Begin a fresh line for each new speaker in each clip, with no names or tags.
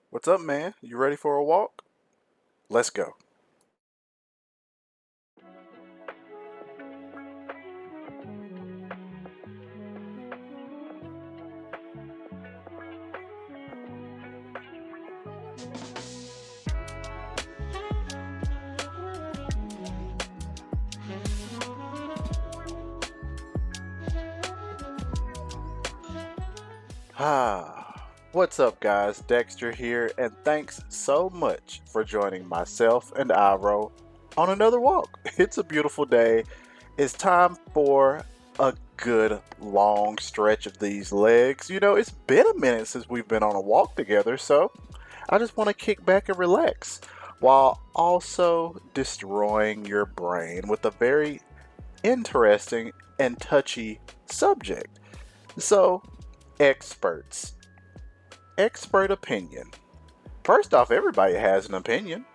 What's up, man? You ready for a walk? Let's go. What's up, guys? Dexter here, and thanks so much for joining myself and Iroh on another walk. It's a beautiful day. It's time for a good long stretch of these legs. It's been a minute since we've been on a walk together, so I just want to kick back and relax while also destroying your brain with a very interesting and touchy subject. So, experts. Expert opinion. First off, everybody has an opinion.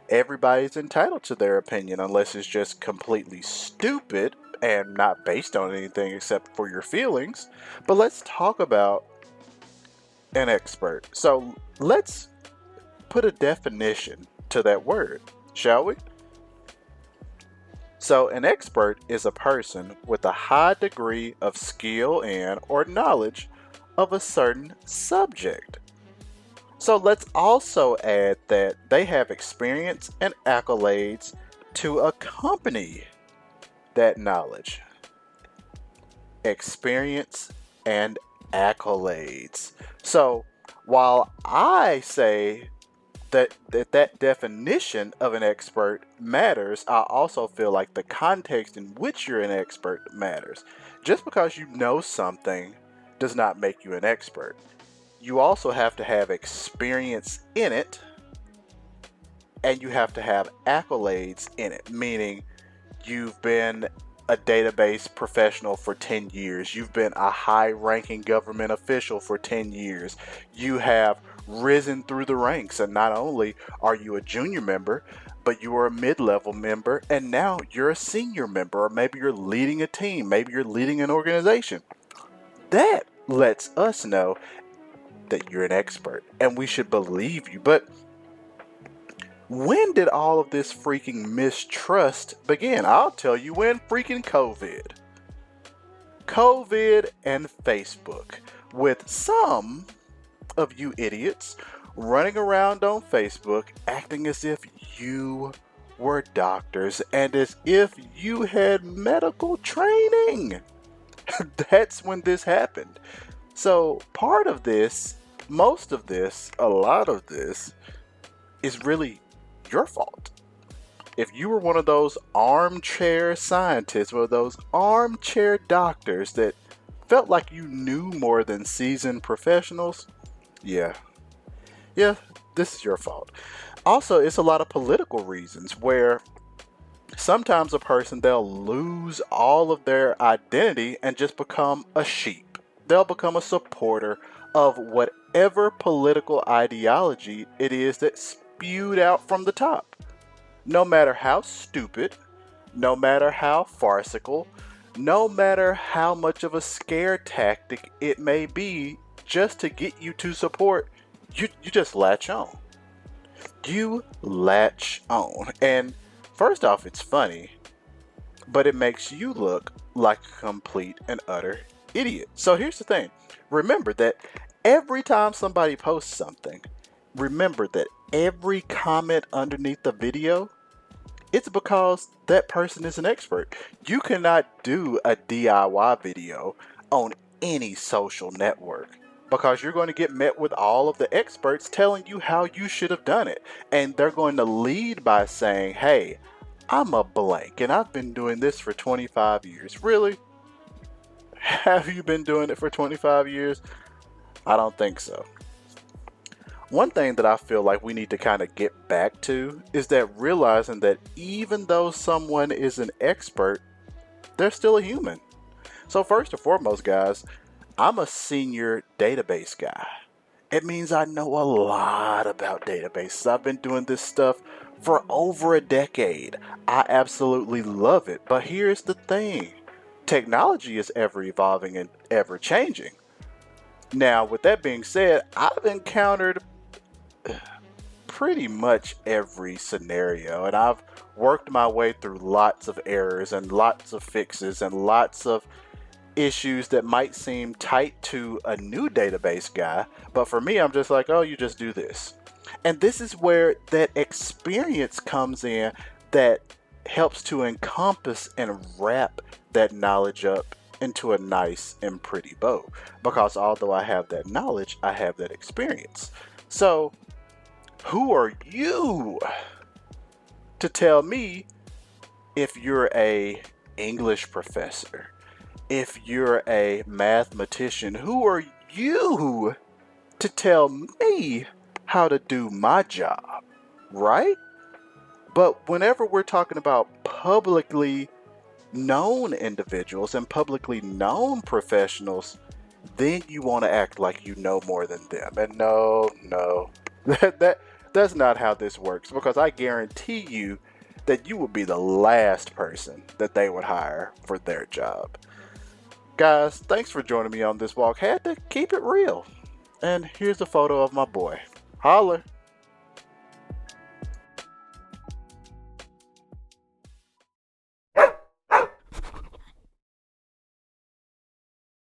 Everybody's entitled to their opinion unless it's just completely stupid and not based on anything except for your feelings. But let's talk about an expert. So let's put a definition to that word, shall we? So, an expert is a person with a high degree of skill in or knowledge of a certain subject. So, let's also add that they have experience and accolades to accompany that knowledge. Experience and accolades. So, while I say that definition of an expert matters, I also feel like the context in which you're an expert matters. Just because you know something does not make you an expert. You also have to have experience in it, and you have to have accolades in it, meaning you've been a database professional for 10 years. You've been a high ranking government official for 10 years. You have risen through the ranks, and not only are you a junior member, but you are a mid level member, and now you're a senior member, or maybe you're leading a team, maybe you're leading an organization. That lets us know that you're an expert, and we should believe you. But when did all of this freaking mistrust begin? I'll tell you when. Freaking COVID. COVID and Facebook. With some of you idiots running around on Facebook acting as if you were doctors and as if you had medical training. That's when this happened. So, part of this, most of this, a lot of this is really your fault. If you were one of those armchair scientists, one of those armchair doctors that felt like you knew more than seasoned professionals, yeah, this is your fault. Also, it's a lot of political reasons where sometimes a person, they'll lose all of their identity and just become a sheep. They'll become a supporter of whatever political ideology it is that's spewed out from the top. No matter how stupid, no matter how farcical, no matter how much of a scare tactic it may be just to get you to support, you just latch on. You latch on. And first off, it's funny, but it makes you look like a complete and utter idiot. So here's the thing. Remember that every time somebody posts something, remember that every comment underneath the video, it's because that person is an expert. You cannot do a DIY video on any social network because you're going to get met with all of the experts telling you how you should have done it. And they're going to lead by saying, hey, I'm a blank and I've been doing this for 25 years. Really? Have you been doing it for 25 years? I don't think so. One thing that I feel like we need to kind of get back to is that realizing that even though someone is an expert, they're still a human. So, first and foremost, guys, I'm a senior database guy. It means I know a lot about databases. I've been doing this stuff for over a decade. I absolutely love it. But here's the thing, technology is ever evolving and ever changing. Now, with that being said, I've encountered pretty much every scenario, and I've worked my way through lots of errors and lots of fixes and lots of issues that might seem tight to a new database guy, but for me, I'm just like, oh, you just do this. And this is where that experience comes in that helps to encompass and wrap that knowledge up into a nice and pretty bow. Because although I have that knowledge, I have that experience. So, who are you to tell me if you're a English professor, if you're a mathematician? Who are you to tell me how to do my job, right? But whenever we're talking about publicly known individuals and publicly known professionals, then you want to act like you know more than them. And no, that's not how this works, because I guarantee you that you would be the last person that they would hire for their job. Guys, thanks for joining me on this walk. Had to keep it real. And here's a photo of my boy. Holler.